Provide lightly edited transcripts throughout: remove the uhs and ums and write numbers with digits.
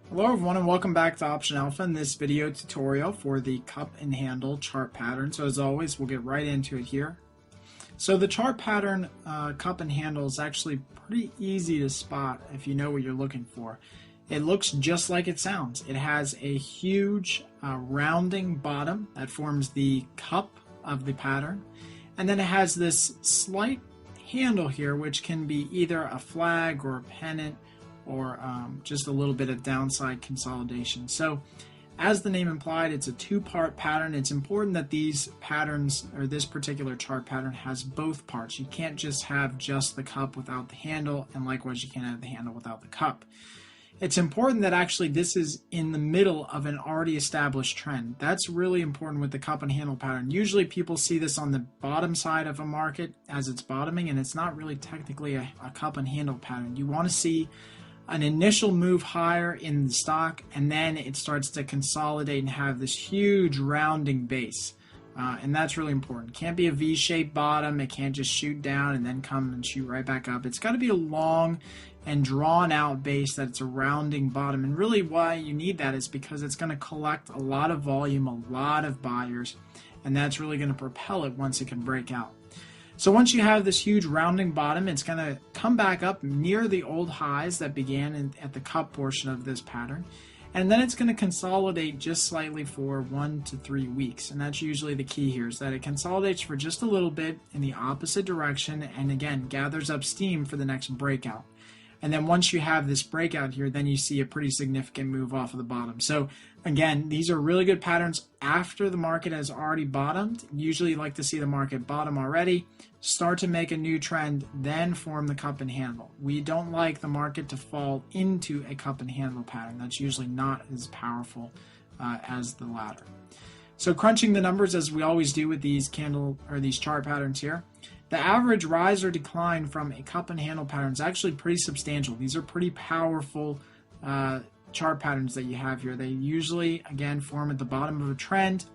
Hello everyone and welcome back to Option Alpha in this video tutorial for the cup and handle chart pattern. So as always, we'll get right into it here. So the chart pattern cup and handle is actually pretty easy to spot if you know what you're looking for. It looks just like it sounds. It has a huge rounding bottom that forms the cup of the pattern, and then it has this slight handle here which can be either a flag or a pennant or just a little bit of downside consolidation. So as the name implied, it's a two-part pattern. It's important that these patterns, or this particular chart pattern, has both parts. You can't just have just the cup without the handle, and likewise you can't have the handle without the cup. It's important that actually this is in the middle of an already established trend. That's really important with the cup and handle pattern. Usually people see this on the bottom side of a market as it's bottoming, and it's not really technically a cup and handle pattern. You want to see an initial move higher in the stock, and then it starts to consolidate and have this huge rounding base. And that's really important. It can't be a V-shaped bottom. It can't just shoot down and then come and shoot right back up. It's got to be a long and drawn out base that it's a rounding bottom. And really why you need that is because it's going to collect a lot of volume, a lot of buyers, and that's really going to propel it once it can break out. So once you have this huge rounding bottom, it's going to come back up near the old highs that began at the cup portion of this pattern. And then it's going to consolidate just slightly for 1 to 3 weeks. And that's usually the key here, is that it consolidates for just a little bit in the opposite direction and again gathers up steam for the next breakout. And then once you have this breakout here, then you see a pretty significant move off of the bottom. So again, these are really good patterns after the market has already bottomed. Usually you like to see the market bottom already, start to make a new trend, then form the cup and handle. We don't like the market to fall into a cup and handle pattern. That's usually not as powerful as the latter. So crunching the numbers, as we always do with these these chart patterns here, the average rise or decline from a cup and handle pattern is actually pretty substantial. These are pretty powerful chart patterns that you have here. They usually, again, form at the bottom of a trend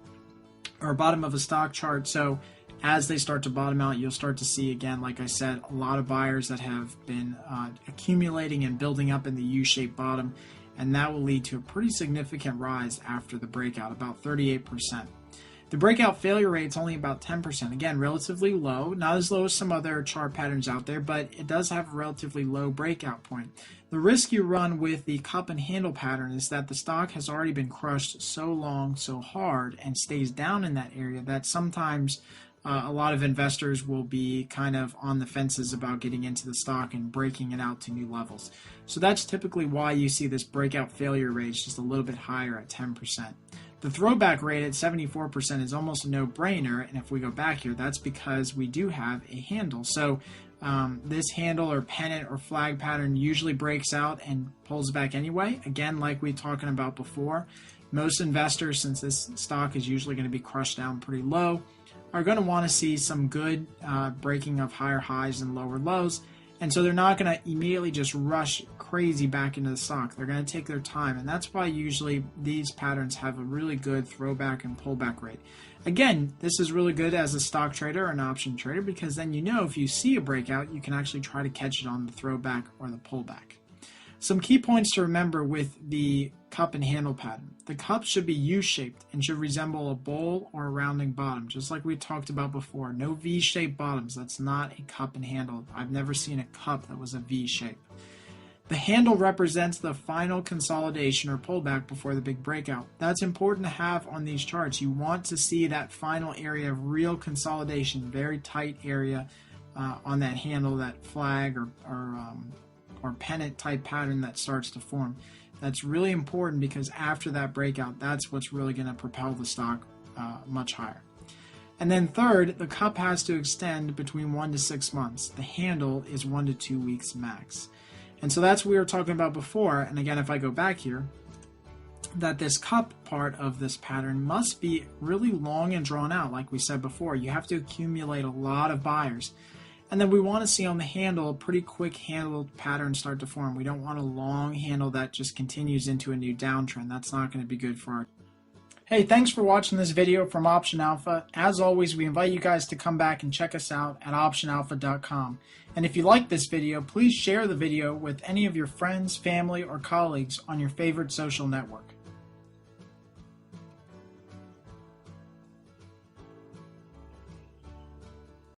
or bottom of a stock chart. So as they start to bottom out, you'll start to see, again, like I said, a lot of buyers that have been accumulating and building up in the U-shaped bottom, and that will lead to a pretty significant rise after the breakout, about 38%. The breakout failure rate is only about 10%. Again, relatively low, not as low as some other chart patterns out there, but it does have a relatively low breakout point. The risk you run with the cup and handle pattern is that the stock has already been crushed so long, so hard, and stays down in that area that sometimes a lot of investors will be kind of on the fences about getting into the stock and breaking it out to new levels. So that's typically why you see this breakout failure rate just a little bit higher at 10%. The throwback rate at 74% is almost a no-brainer, and if we go back here, that's because we do have a handle. So this handle or pennant or flag pattern usually breaks out and pulls back anyway. Again, like we were talking about before, most investors, since this stock is usually going to be crushed down pretty low, are going to want to see some good breaking of higher highs and lower lows. And so they're not going to immediately just rush crazy back into the stock. They're going to take their time. And that's why usually these patterns have a really good throwback and pullback rate. Again, this is really good as a stock trader or an option trader, because then you know if you see a breakout, you can actually try to catch it on the throwback or the pullback. Some key points to remember with the cup and handle pattern. The cup should be U-shaped and should resemble a bowl or a rounding bottom, just like we talked about before. No V-shaped bottoms. That's not a cup and handle. I've never seen a cup that was a V-shape. The handle represents the final consolidation or pullback before the big breakout. That's important to have on these charts. You want to see that final area of real consolidation, very tight area on that handle, that flag or pennant type pattern that starts to form. That's really important because after that breakout, that's what's really going to propel the stock much higher. And then third, the cup has to extend between 1 to 6 months. The handle is 1 to 2 weeks max. And so that's what we were talking about before. And again, if I go back here, that this cup part of this pattern must be really long and drawn out. Like we said before, you have to accumulate a lot of buyers. And then we want to see on the handle a pretty quick handle pattern start to form. We don't want a long handle that just continues into a new downtrend. That's not going to be good for our Hey, thanks for watching this video from Option Alpha. As always, we invite you guys to come back and check us out at optionalpha.com. And if you like this video, please share the video with any of your friends, family, or colleagues on your favorite social network.